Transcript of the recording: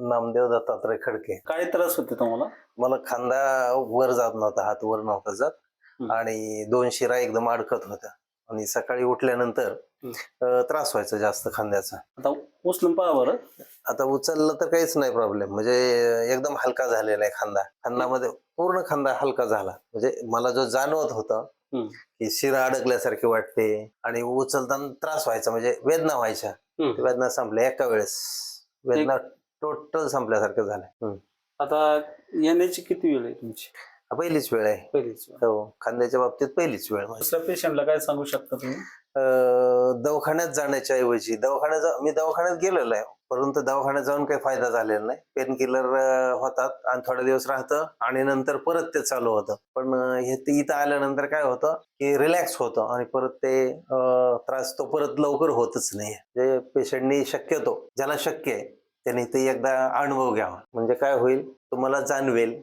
नामदेव दत्तात्रय खडके. काय त्रास होते तुम्हाला? मला खांदा वर जात नव्हता, हात वर नव्हता जात आणि 2 शिरा एकदम अडकत होत्या आणि सकाळी उठल्यानंतर त्रास व्हायचा जास्त खांद्याचा. आता उचलून पहा बरं. आता उचललं तर काहीच नाही प्रॉब्लेम, म्हणजे एकदम हलका झालेला आहे खांदा. खांद्यामध्ये पूर्ण खांदा हलका झाला. म्हणजे मला जो जाणवत होता की शिरा अडकल्यासारखी वाटते आणि उचलताना त्रास व्हायचा, म्हणजे वेदना व्हायच्या. ते वेदना संपल्या एका वेळेस. वेदना टोटल संपल्यासारखं झालं. आता येण्याची किती वेळ आहे तुमची? पहिलीच वेळ आहे. पहिलीच वेळ. हो, खांद्याच्या बाबतीत पहिलीच वेळ माझी. दुसऱ्या पेशंटला काय सांगू शकता तुम्ही? दवाखान्यात जाण्याच्या ऐवजी मी दवाखान्यात गेलेलो आहे, परंतु दवाखान्यात जाऊन काही फायदा झालेला नाही. पेन किलर होतात आणि थोडे दिवस राहतं आणि नंतर परत ते चालू होतं. पण इथं आल्यानंतर काय होतं की रिलॅक्स होतं आणि परत ते त्रास तो परत लवकर होतच नाही. जे पेशंटनी शक्यतो ज्याला शक्य आहे त्यांनी ते एकदा अनुभव घ्यावा. म्हणजे काय होईल, तुम्हाला जाणवेल